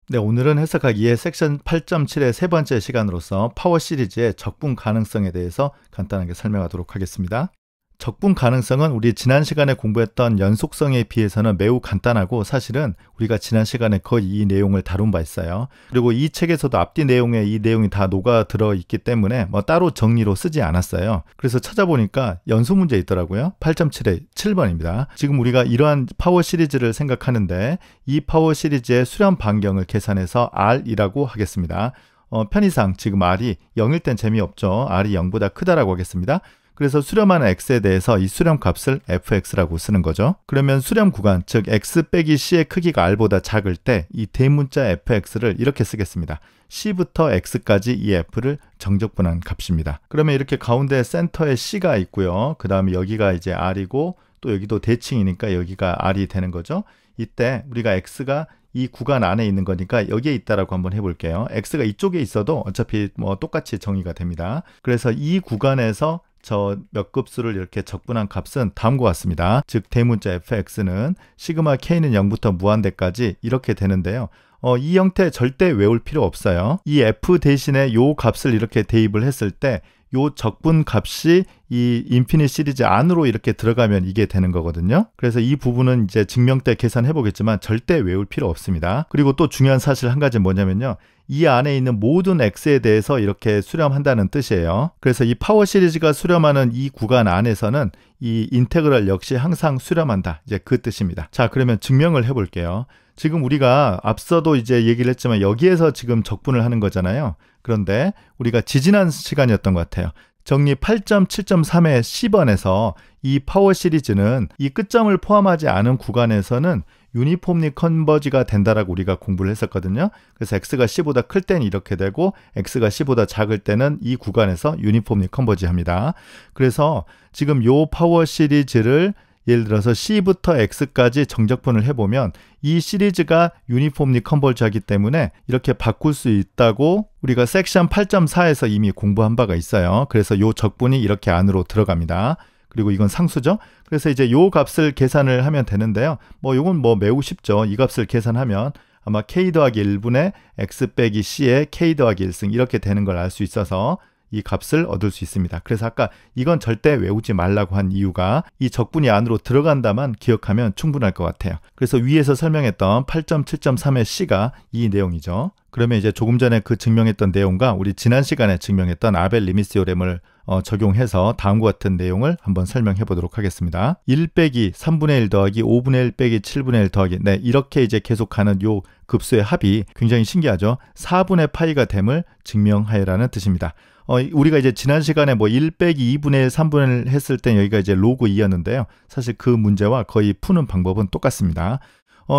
네, 오늘은 해석하기의 섹션 8.7의 세 번째 시간으로서 파워 시리즈의 적분 가능성에 대해서 간단하게 설명하도록 하겠습니다. 적분 가능성은 우리 지난 시간에 공부했던 연속성에 비해서는 매우 간단하고 사실은 우리가 지난 시간에 거의 이 내용을 다룬 바 있어요. 그리고 이 책에서도 앞뒤 내용에 이 내용이 다 녹아 들어 있기 때문에 따로 정리로 쓰지 않았어요. 그래서 찾아보니까 연속 문제 있더라고요. 8.7의 7번입니다. 지금 우리가 이러한 파워 시리즈를 생각하는데 이 파워 시리즈의 수렴 반경을 계산해서 R이라고 하겠습니다. 편의상 지금 R이 0일 땐 재미없죠. R이 0보다 크다라고 하겠습니다. 그래서 수렴하는 x에 대해서 이 수렴 값을 fx라고 쓰는 거죠. 그러면 수렴 구간, 즉 x 빼기 c의 크기가 r보다 작을 때 이 대문자 fx를 이렇게 쓰겠습니다. c부터 x까지 이 f를 정적분한 값입니다. 그러면 이렇게 가운데 센터에 c가 있고요. 그 다음에 여기가 이제 r이고 또 여기도 대칭이니까 여기가 r이 되는 거죠. 이때 우리가 x가 이 구간 안에 있는 거니까 여기에 있다라고 한번 해볼게요. x가 이쪽에 있어도 어차피 똑같이 정의가 됩니다. 그래서 이 구간에서 저 몇 급수를 이렇게 적분한 값은 다음과 같습니다. 즉 대문자 fx는 시그마 k는 0부터 무한대까지 이렇게 되는데요. 이 형태 절대 외울 필요 없어요. 이 f 대신에 요 값을 이렇게 대입을 했을 때 요 적분 값이 이 인피니트 시리즈 안으로 이렇게 들어가면 이게 되는 거거든요. 그래서 이 부분은 이제 증명 때 계산해 보겠지만 절대 외울 필요 없습니다. 그리고 또 중요한 사실 한 가지 뭐냐면요. 이 안에 있는 모든 x에 대해서 이렇게 수렴한다는 뜻이에요. 그래서 이 파워 시리즈가 수렴하는 이 구간 안에서는 이 인테그럴 역시 항상 수렴한다. 이제 그 뜻입니다. 자, 그러면 증명을 해 볼게요. 지금 우리가 앞서도 이제 얘기를 했지만 여기에서 지금 적분을 하는 거잖아요. 그런데 우리가 지지난 시간이었던 것 같아요. 정리 8.7.3의 10번에서 이 파워 시리즈는 이 끝점을 포함하지 않은 구간에서는 유니폼리 컨버지가 된다라고 우리가 공부를 했었거든요. 그래서 x가 c보다 클 때는 이렇게 되고 x가 c보다 작을 때는 이 구간에서 유니폼리 컨버지 합니다. 그래서 지금 요 파워 시리즈를 예를 들어서 c부터 x까지 정적분을 해보면 이 시리즈가 유니폼리 컨버지 하기 때문에 이렇게 바꿀 수 있다고 우리가 섹션 8.4에서 이미 공부한 바가 있어요. 그래서 요 적분이 이렇게 안으로 들어갑니다. 그리고 이건 상수죠. 그래서 이제 요 값을 계산을 하면 되는데요. 요건 매우 쉽죠. 이 값을 계산하면 아마 k 더하기 1분의 x 빼기 c의 k 더하기 1승 이렇게 되는 걸 알 수 있어서 이 값을 얻을 수 있습니다. 그래서 아까 이건 절대 외우지 말라고 한 이유가 이 적분이 안으로 들어간다만 기억하면 충분할 것 같아요. 그래서 위에서 설명했던 8.7.3의 c가 이 내용이죠. 그러면 이제 조금 전에 그 증명했던 내용과 우리 지난 시간에 증명했던 아벨 리미스 티오렘을 적용해서 다음과 같은 내용을 한번 설명해 보도록 하겠습니다. 1 빼기 3분의 1 더하기 5분의 1 빼기 7분의 1 더하기 이렇게 이제 계속하는 요 급수의 합이 굉장히 신기하죠. 4분의 파이가 됨을 증명하여라는 뜻입니다. 우리가 이제 지난 시간에 1 빼기 2분의 1, 3분의 1 했을 때 여기가 이제 로그 2였는데요. 사실 그 문제와 거의 푸는 방법은 똑같습니다.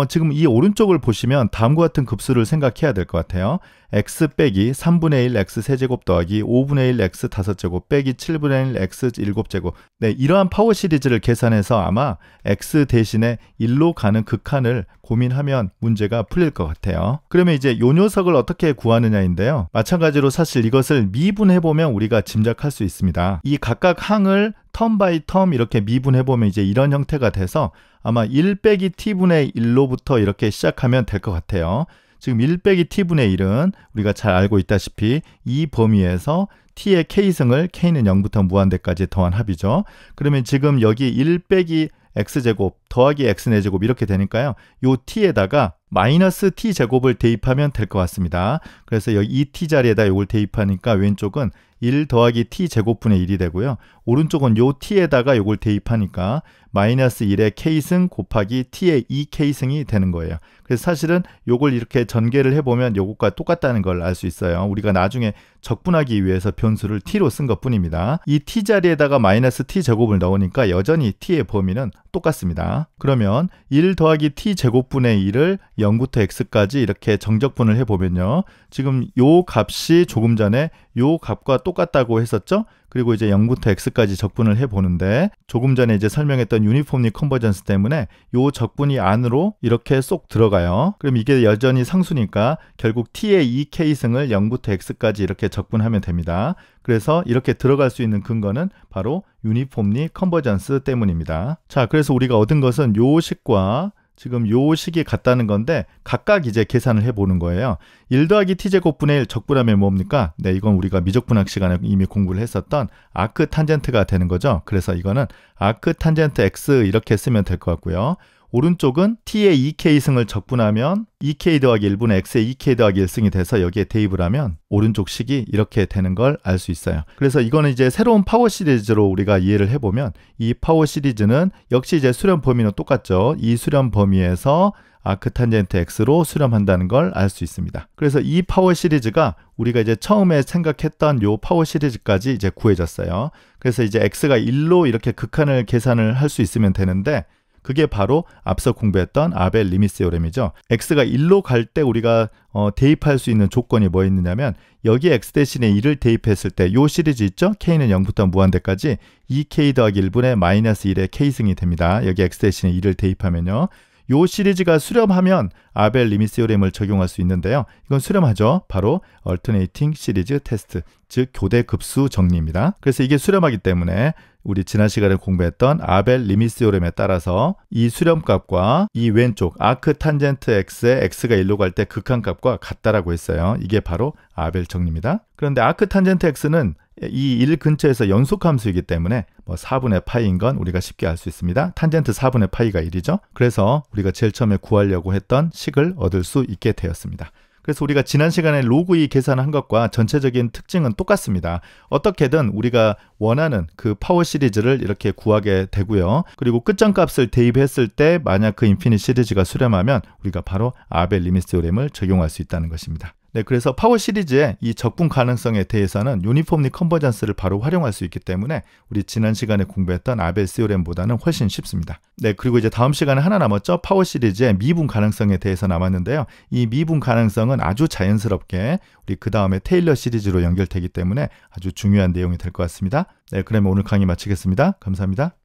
지금 이 오른쪽을 보시면 다음과 같은 급수를 생각해야 될 것 같아요. x 빼기 3분의 1 x 세제곱 더하기 5분의 1 x 5제곱 빼기 7분의 1 x 7제곱. 네, 이러한 파워 시리즈를 계산해서 아마 x 대신에 1로 가는 극한을 고민하면 문제가 풀릴 것 같아요. 그러면 이제 요 녀석을 어떻게 구하느냐인데요. 마찬가지로 사실 이것을 미분해보면 우리가 짐작할 수 있습니다. 이 각각 항을 텀 바이 텀 이렇게 미분해보면 이제 이런 형태가 돼서 아마 1 빼기 t분의 1로부터 이렇게 시작하면 될 것 같아요. 지금 1 빼기 t분의 1은 우리가 잘 알고 있다시피 이 범위에서 t의 k승을 k는 0부터 무한대까지 더한 합이죠. 그러면 지금 여기 1 빼기 x제곱 더하기 x4제곱 이렇게 되니까요. 요 t에다가 마이너스 t제곱을 대입하면 될 것 같습니다. 그래서 여기 이 t 자리에다 이걸 대입하니까 왼쪽은 1 더하기 t제곱분의 1이 되고요. 오른쪽은 요 t에다가 이걸 대입하니까 마이너스 1의 k승 곱하기 t의 2k승이 되는 거예요. 그래서 사실은 요걸 이렇게 전개를 해보면 요것과 똑같다는 걸 알 수 있어요. 우리가 나중에 적분하기 위해서 변수를 t로 쓴 것 뿐입니다. 이 t 자리에다가 마이너스 t제곱을 넣으니까 여전히 t의 범위는 똑같습니다. 그러면 1 더하기 t제곱분의 1을 0부터 x까지 이렇게 정적분을 해보면요. 지금 요 값이 조금 전에 요 값과 똑같다고 했었죠? 그리고 이제 0부터 x까지 적분을 해보는데 조금 전에 이제 설명했던 유니폼리 컨버전스 때문에 요 적분이 안으로 이렇게 쏙 들어가요. 그럼 이게 여전히 상수니까 결국 t의 2k승을 0부터 x까지 이렇게 적분하면 됩니다. 그래서 이렇게 들어갈 수 있는 근거는 바로 유니폼리 컨버전스 때문입니다. 자, 그래서 우리가 얻은 것은 요 식과 지금 요 식이 같다는 건데 각각 이제 계산을 해보는 거예요. 1 더하기 t제곱분의 1 적분하면 뭡니까? 네, 이건 우리가 미적분학 시간에 이미 공부를 했었던 아크 탄젠트가 되는 거죠. 그래서 이거는 아크 탄젠트 x 이렇게 쓰면 될 것 같고요. 오른쪽은 t의 2k승을 적분하면 2k 더하기 1분의 x의 2k 더하기 1승이 돼서 여기에 대입을 하면 오른쪽 식이 이렇게 되는 걸 알 수 있어요. 그래서 이거는 이제 새로운 파워 시리즈로 우리가 이해를 해보면 이 파워 시리즈는 역시 이제 수렴 범위는 똑같죠. 이 수렴 범위에서 아크 탄젠트 x로 수렴한다는 걸 알 수 있습니다. 그래서 이 파워 시리즈가 우리가 이제 처음에 생각했던 요 파워 시리즈까지 이제 구해졌어요. 그래서 이제 x가 1로 이렇게 극한을 계산을 할 수 있으면 되는데 그게 바로 앞서 공부했던 아벨 리미스 요렘이죠. x가 1로 갈 때 우리가 대입할 수 있는 조건이 뭐 있느냐면 여기에 x 대신에 1을 대입했을 때 요 시리즈 있죠? k는 0부터 무한대까지 2k 더하기 1분의 마이너스 1의 k승이 됩니다. 여기 x 대신에 1을 대입하면요. 요 시리즈가 수렴하면 아벨 리미스 요렘을 적용할 수 있는데요. 이건 수렴하죠. 바로 얼터네이팅 시리즈 테스트, 즉 교대 급수 정리입니다. 그래서 이게 수렴하기 때문에 우리 지난 시간에 공부했던 아벨 리미스 요렘에 따라서 이 수렴값과 이 왼쪽 아크 탄젠트 x의 x가 1로 갈 때 극한값과 같다라고 했어요. 이게 바로 아벨 정리입니다. 그런데 아크 탄젠트 x는 이 1 근처에서 연속함수이기 때문에 뭐 4분의 파이인 건 우리가 쉽게 알 수 있습니다. 탄젠트 4분의 파이가 1이죠. 그래서 우리가 제일 처음에 구하려고 했던 식을 얻을 수 있게 되었습니다. 그래서 우리가 지난 시간에 로그 2 계산한 것과 전체적인 특징은 똑같습니다. 어떻게든 우리가 원하는 그 파워 시리즈를 이렇게 구하게 되고요. 그리고 끝점값을 대입했을 때 만약 그 인피니트 시리즈가 수렴하면 우리가 바로 아벨 리미스 요렘을 적용할 수 있다는 것입니다. 네, 그래서 파워 시리즈의 이 적분 가능성에 대해서는 유니폼리 컨버전스를 바로 활용할 수 있기 때문에 우리 지난 시간에 공부했던 아벨 시오렘보다는 훨씬 쉽습니다. 네, 그리고 이제 다음 시간에 하나 남았죠. 파워 시리즈의 미분 가능성에 대해서 남았는데요. 이 미분 가능성은 아주 자연스럽게 우리 그 다음에 테일러 시리즈로 연결되기 때문에 아주 중요한 내용이 될 것 같습니다. 네, 그러면 오늘 강의 마치겠습니다. 감사합니다.